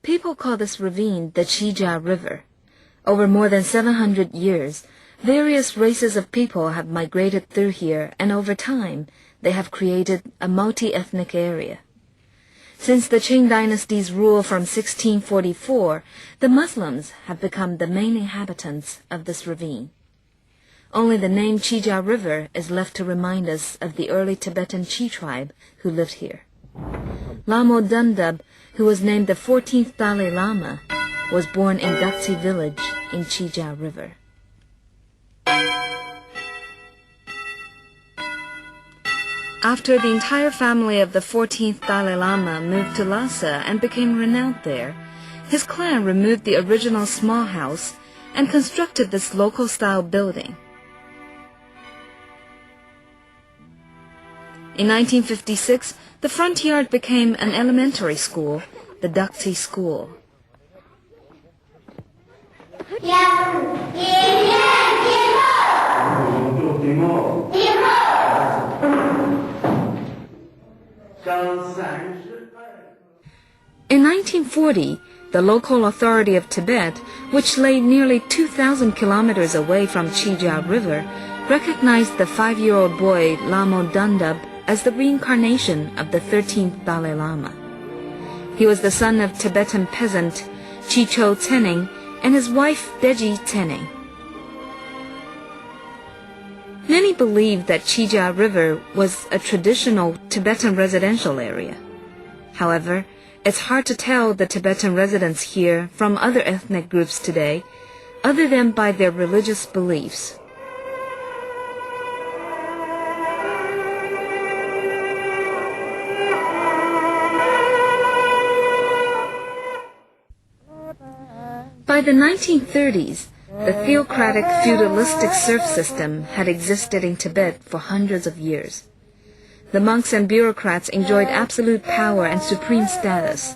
People call this ravine the Chija River. Over more than 700 years, various races of people have migrated through here, and over time, they have created a multi-ethnic area. Since the Qing dynasty's rule from 1644, the Muslims have become the main inhabitants of this ravine. Only the name Chija River is left to remind us of the early Tibetan Chi tribe who lived here. Lama Dundub, who was named the 14th Dalai Lama, was born in Gatsi village in Chija River. After the entire family of the 14th Dalai Lama moved to Lhasa and became renowned there, his clan removed the original small house and constructed this local-style building. In 1956, the front yard became an elementary school, the Dakti School. In 1940, the local authority of Tibet, which lay nearly 2,000 kilometers away from Chija River, recognized the 5-year-old boy Lama Dundub as the reincarnation of the 13th Dalai Lama. He was the son of Tibetan peasant Chicho Tsening and his wife Deji Tsening. Many believe that Chija River was a traditional Tibetan residential area. However, it's hard to tell the Tibetan residents here from other ethnic groups today, other than by their religious beliefs. By the 1930s, the theocratic feudalistic serf system had existed in Tibet for hundreds of years. The monks and bureaucrats enjoyed absolute power and supreme status.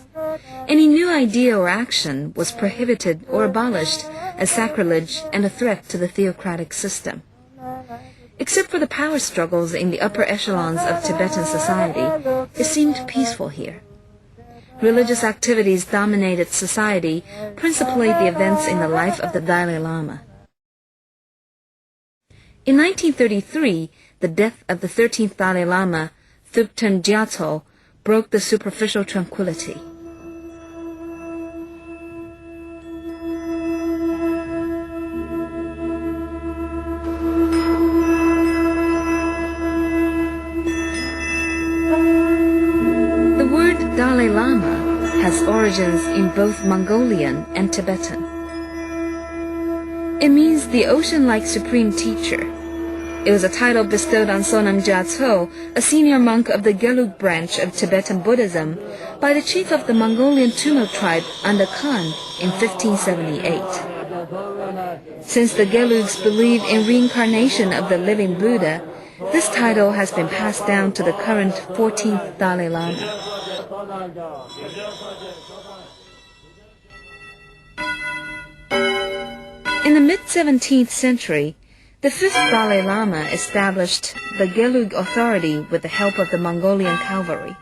Any new idea or action was prohibited or abolished as sacrilege and a threat to the theocratic system. Except for the power struggles in the upper echelons of Tibetan society, it seemed peaceful here. Religious activities dominated society, principally the events in the life of the Dalai Lama. In 1933, the death of the 13th Dalai Lama, Thubten Gyatso, broke the superficial tranquility. The word Dalai Lama has origins in both Mongolian and Tibetan. It means the ocean-like supreme teacher. It was a title bestowed on Sonam Gyatso, a senior monk of the Gelug branch of Tibetan Buddhism, by the chief of the Mongolian Tumo tribe Anda Khan in 1578. Since the Gelugs believe in reincarnation of the living Buddha, this title has been passed down to the current 14th Dalai Lama. In the mid-17th century, the 5th Dalai Lama established the Gelug authority with the help of the Mongolian cavalry.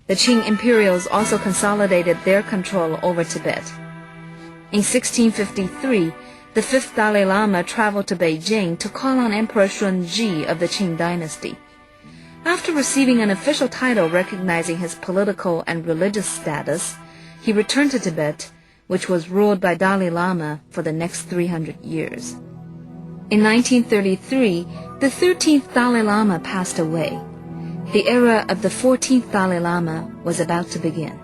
The Qing imperials also consolidated their control over Tibet. In 1653, the 5th Dalai Lama traveled to Beijing to call on Emperor Shunji of the Qing dynasty. After receiving an official title recognizing his political and religious status, he returned to Tibet, which was ruled by Dalai Lama for the next 300 years. In 1933, the 13th Dalai Lama passed away. The era of the 14th Dalai Lama was about to begin.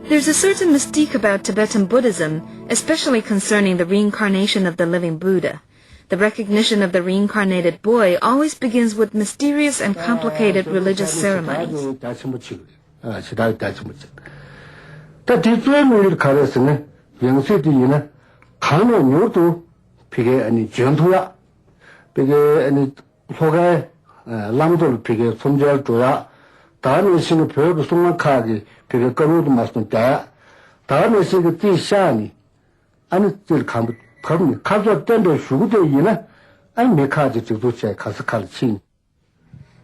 There's a certain mystique about Tibetan Buddhism, especially concerning the reincarnation of the living Buddha. The recognition of the reincarnated boy always begins with mysterious and complicated religious ceremonies.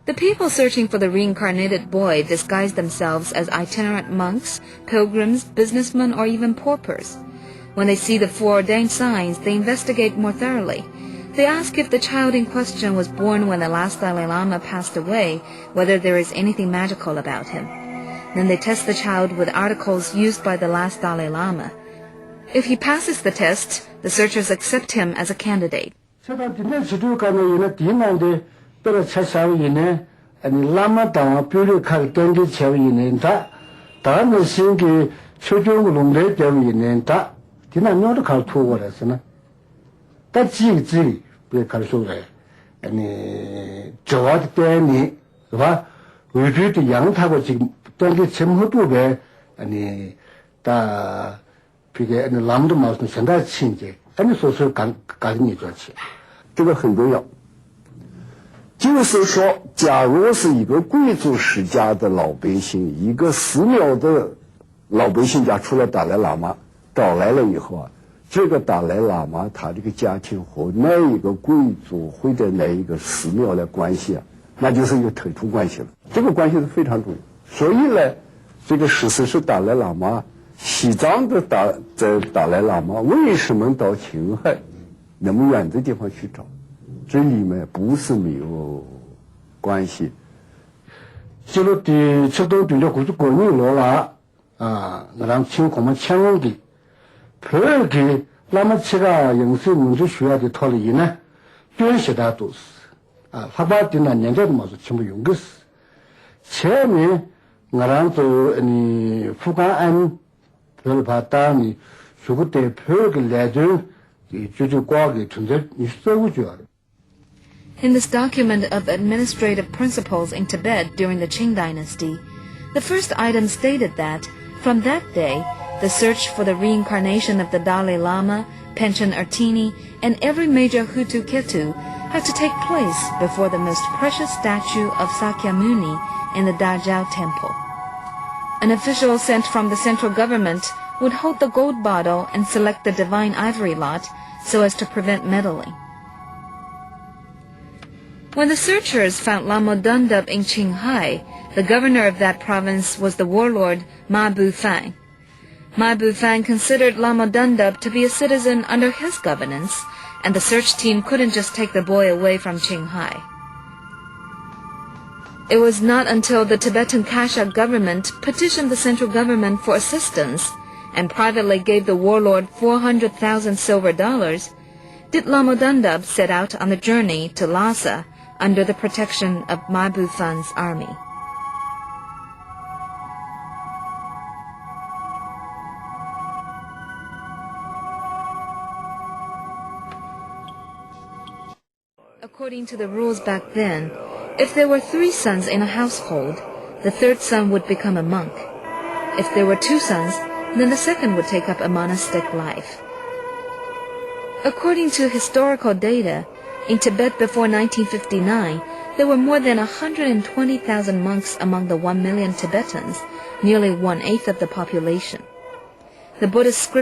The people searching for the reincarnated boy disguise themselves as itinerant monks, pilgrims, businessmen, or even paupers. When they see the foreordained signs, they investigate more thoroughly. They ask if the child in question was born when the last Dalai Lama passed away, whether there is anything magical about him. Then they test the child with articles used by the last Dalai Lama. If he passes the test, the searchers accept him as a candidate.就是说，假如是一个贵族世家的老百姓，一个寺庙的老百姓家出了达赖喇嘛找来了以后啊，这个达赖喇嘛他这个家庭和那一个贵族或者那一个寺庙的关系啊，那就是一个特殊关系了。这个关系是非常重要。所以呢，这个14世达赖喇嘛，西藏的达赖喇嘛为什么到青海那么远的地方去找？这里面不是没有关系。这个的这都对了过去过年了啦啊，我让情况嘛强的，别个那么这个应是民族学校的套里呢，编写的都是啊，他把的那年代的嘛是全部用的是。前面我让做你副官安，别把当你学个带别个来的，就挂给存在你社会主要的。In this document of administrative principles in Tibet during the Qing dynasty, the first item stated that, from that day, the search for the reincarnation of the Dalai Lama, Panchen Artini, and every major Hutu Ketu had to take place before the most precious statue of Sakyamuni in the Dajiao temple. An official sent from the central government would hold the gold bottle and select the divine ivory lot so as to prevent meddling. When the searchers found Lama Dundub in Qinghai, the governor of that province was the warlord Ma Bufang. Ma Bufang considered Lama Dundub to be a citizen under his governance, and the search team couldn't just take the boy away from Qinghai. It was not until the Tibetan Kashag government petitioned the central government for assistance and privately gave the warlord 400,000 silver dollars did Lama Dundub set out on the journey to Lhasa under the protection of Ma Bufang's army. According to the rules back then, if there were 3 sons in a household, the 3rd son would become a monk. If there were 2 sons, then the 2nd would take up a monastic life. According to historical data, in Tibet before 1959, there were more than 120,000 monks among the 1 million Tibetans, nearly 1/8 of the population. The Buddhist scriptures